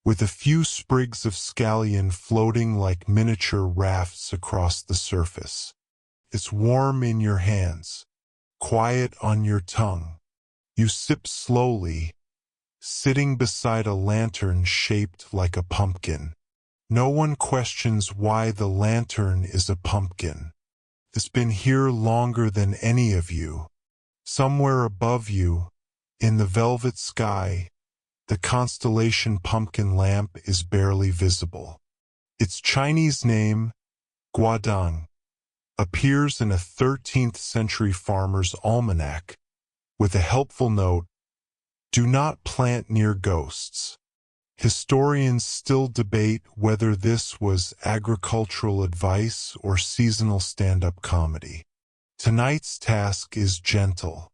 with a few sprigs of scallion floating like miniature rafts across the surface. It's warm in your hands, quiet on your tongue. You sip slowly, sitting beside a lantern shaped like a pumpkin. No one questions why the lantern is a pumpkin. It's been here longer than any of you. Somewhere above you, in the velvet sky, the constellation pumpkin lamp is barely visible. Its Chinese name, Guodong, appears in a 13th century farmer's almanac, with a helpful note, "Do not plant near ghosts." Historians still debate whether this was agricultural advice or seasonal stand-up comedy. Tonight's task is gentle.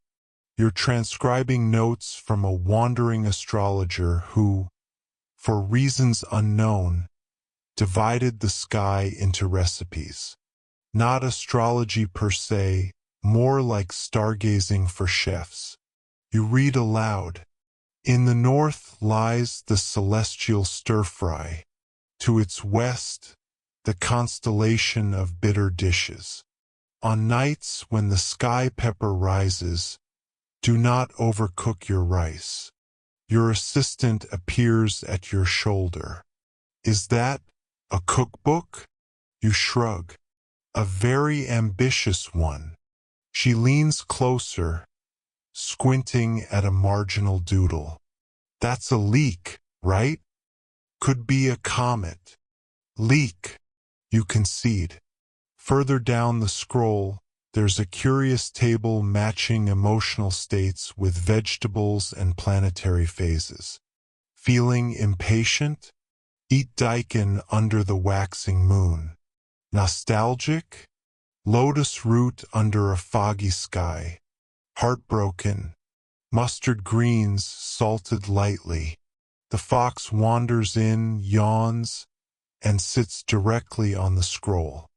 You're transcribing notes from a wandering astrologer who, for reasons unknown, divided the sky into recipes. Not astrology per se, more like stargazing for chefs. You read aloud. In the north lies the celestial stir-fry. To its west, the constellation of bitter dishes. On nights when the sky pepper rises, do not overcook your rice. Your assistant appears at your shoulder. Is that a cookbook? You shrug. A very ambitious one. She leans closer, squinting at a marginal doodle. That's a leak, right? Could be a comet. Leak, you concede. Further down the scroll, there's a curious table matching emotional states with vegetables and planetary phases. Feeling impatient? Eat daikon under the waxing moon. Nostalgic? Lotus root under a foggy sky. Heartbroken? Mustard greens salted lightly. The fox wanders in, yawns, and sits directly on the scroll.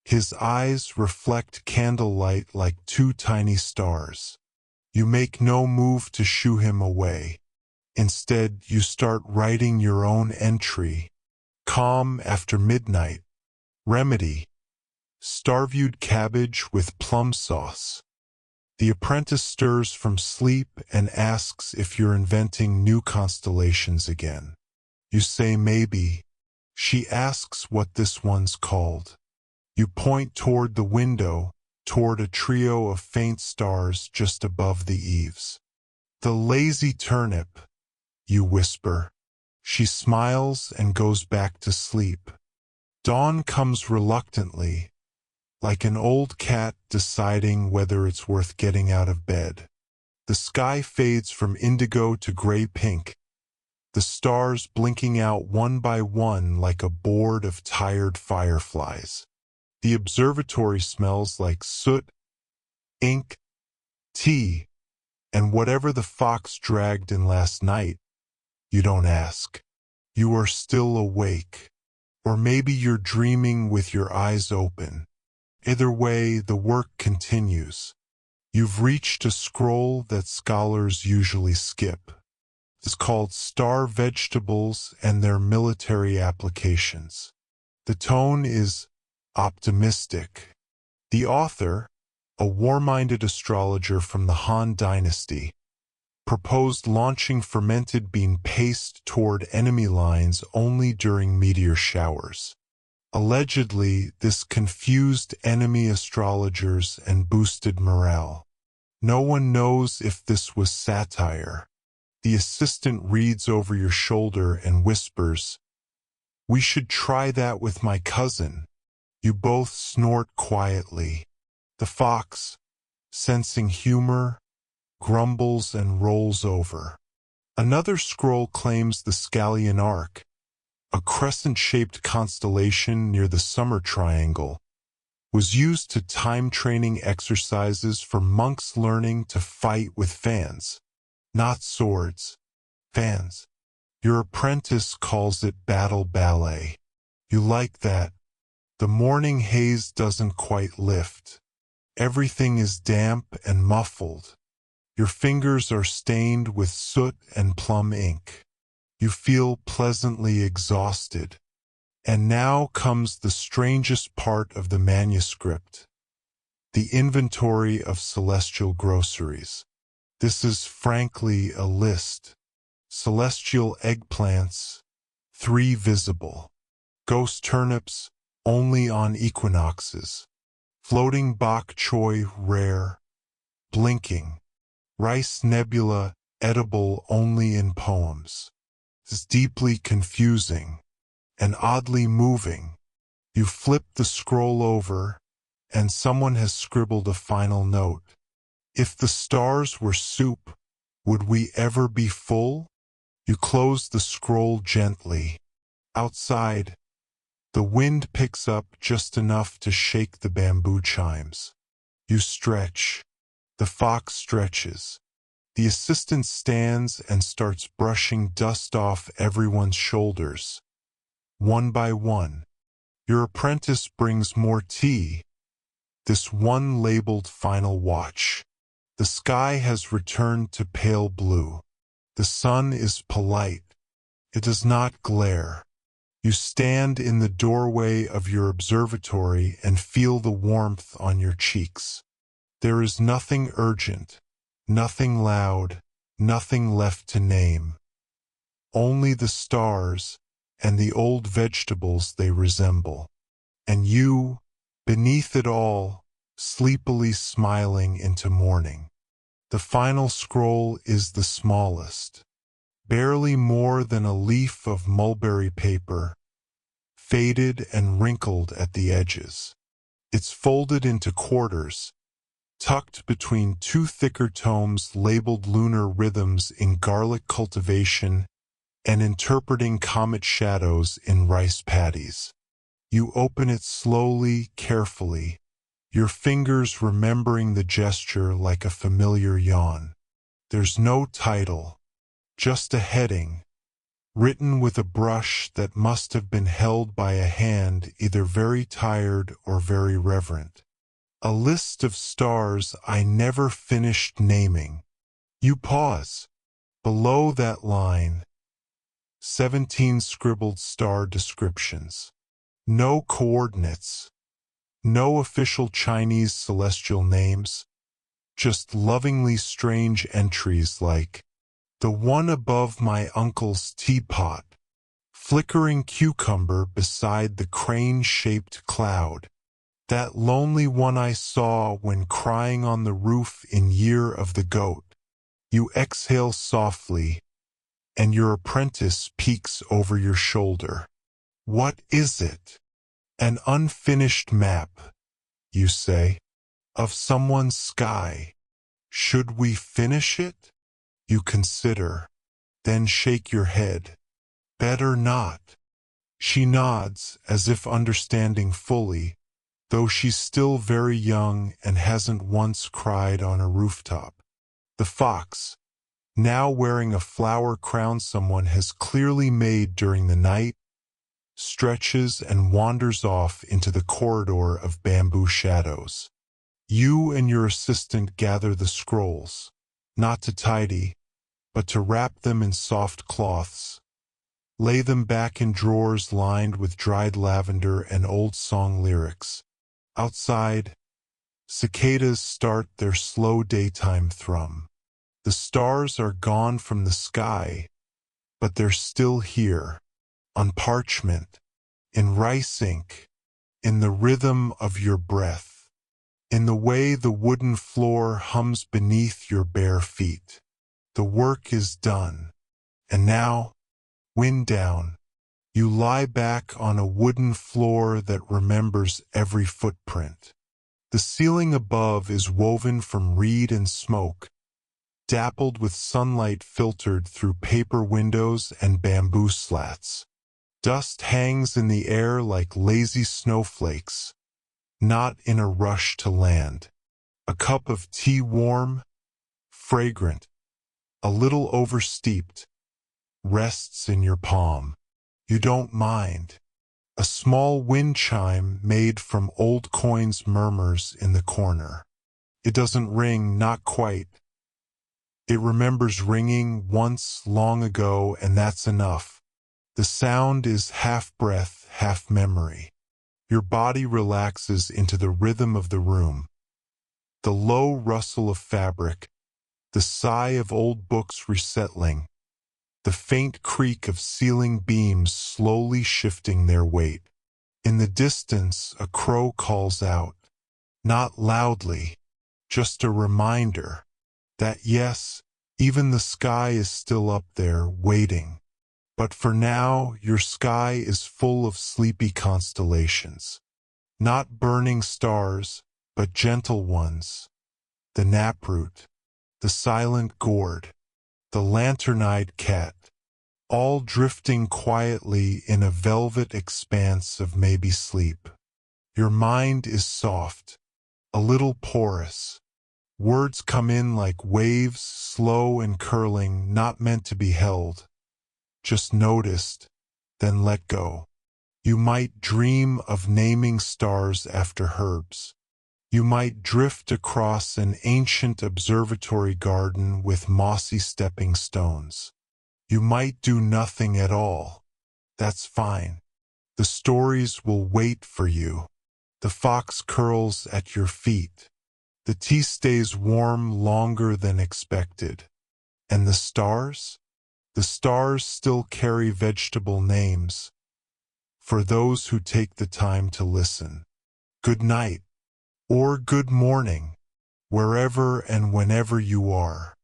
His eyes reflect candlelight like two tiny stars. You make no move to shoo him away. Instead, you start writing your own entry. Calm after midnight. Remedy: starviewed cabbage with plum sauce. The apprentice stirs from sleep and asks if you're inventing new constellations again. You say maybe. She asks what this one's called. You point toward the window, toward a trio of faint stars just above the eaves. The lazy turnip, you whisper. She smiles and goes back to sleep. Dawn comes reluctantly, like an old cat deciding whether it's worth getting out of bed. The sky fades from indigo to gray-pink, the stars blinking out one by one like a board of tired fireflies. The observatory smells like soot, ink, tea, and whatever the fox dragged in last night. You don't ask. You are still awake. Or maybe you're dreaming with your eyes open. Either way, the work continues. You've reached a scroll that scholars usually skip. It's called Star Vegetables and Their Military Applications. The tone is optimistic. The author, a war-minded astrologer from the Han Dynasty, proposed launching fermented bean paste toward enemy lines only during meteor showers. Allegedly, this confused enemy astrologers and boosted morale. No one knows if this was satire. The assistant reads over your shoulder and whispers, "We should try that with my cousin." You both snort quietly. The fox, sensing humor, grumbles and rolls over. Another scroll claims the Scallion Arc, a crescent-shaped constellation near the Summer Triangle, was used to time training exercises for monks learning to fight with fans. Not swords, fans. Your apprentice calls it battle ballet. You like that. The morning haze doesn't quite lift. Everything is damp and muffled. Your fingers are stained with soot and plum ink. You feel pleasantly exhausted. And now comes the strangest part of the manuscript, the inventory of celestial groceries. This is frankly a list. Celestial eggplants, 3 visible. Ghost turnips, only on equinoxes. Floating bok choy, rare. Blinking. Rice nebula, edible only in poems. It's deeply confusing and oddly moving. You flip the scroll over, and someone has scribbled a final note. If the stars were soup, would we ever be full? You close the scroll gently. Outside, the wind picks up just enough to shake the bamboo chimes. You stretch. The fox stretches. The assistant stands and starts brushing dust off everyone's shoulders. One by one. Your apprentice brings more tea. This one labeled final watch. The sky has returned to pale blue. The sun is polite. It does not glare. You stand in the doorway of your observatory and feel the warmth on your cheeks. There is nothing urgent, nothing loud, nothing left to name. Only the stars and the old vegetables they resemble. And you, beneath it all, sleepily smiling into morning. The final scroll is the smallest, barely more than a leaf of mulberry paper, faded and wrinkled at the edges. It's folded into quarters, tucked between 2 thicker tomes labeled Lunar Rhythms in Garlic Cultivation and Interpreting Comet Shadows in Rice Paddies. You open it slowly, carefully, your fingers remembering the gesture like a familiar yawn. There's no title, just a heading, written with a brush that must have been held by a hand either very tired or very reverent. A list of stars I never finished naming. You pause. Below that line, 17 scribbled star descriptions. No coordinates. No official Chinese celestial names. Just lovingly strange entries like, the one above my uncle's teapot. Flickering cucumber beside the crane-shaped cloud. That lonely one I saw when crying on the roof in Year of the Goat. You exhale softly, and your apprentice peeks over your shoulder. What is it? An unfinished map, you say, of someone's sky. Should we finish it? You consider, then shake your head. Better not. She nods as if understanding fully, though she's still very young and hasn't once cried on a rooftop. The fox, now wearing a flower crown someone has clearly made during the night, stretches and wanders off into the corridor of bamboo shadows. You and your assistant gather the scrolls, not to tidy, but to wrap them in soft cloths. Lay them back in drawers lined with dried lavender and old song lyrics. Outside, Cicadas start their slow daytime thrum. The stars are gone from the sky, but they're still here, on parchment, in rice ink, in the rhythm of your breath, in the way the wooden floor hums beneath your bare feet. The work is done, and now, wind down, you lie back on a wooden floor that remembers every footprint. The ceiling above is woven from reed and smoke, dappled with sunlight filtered through paper windows and bamboo slats. Dust hangs in the air like lazy snowflakes, not in a rush to land. A cup of tea warm, fragrant, a little oversteeped, rests in your palm. You don't mind. A small wind chime made from old coins murmurs in the corner. It doesn't ring, not quite. It remembers ringing once long ago, and that's enough. The sound is half breath, half memory. Your body relaxes into the rhythm of the room. The low rustle of fabric, the sigh of old books resettling, the faint creak of ceiling beams slowly shifting their weight. In the distance, a crow calls out, not loudly, just a reminder that yes, even the sky is still up there waiting. But for now, your sky is full of sleepy constellations. Not burning stars, but gentle ones. The naproot, the silent gourd, the lantern-eyed cat, all drifting quietly in a velvet expanse of maybe sleep. Your mind is soft, a little porous. Words come in like waves, slow and curling, not meant to be held. Just noticed, then let go. You might dream of naming stars after herbs. You might drift across an ancient observatory garden with mossy stepping stones. You might do nothing at all. That's fine. The stories will wait for you. The fox curls at your feet. The tea stays warm longer than expected. And the stars? The stars still carry vegetable names for those who take the time to listen. Good night, or good morning, wherever and whenever you are.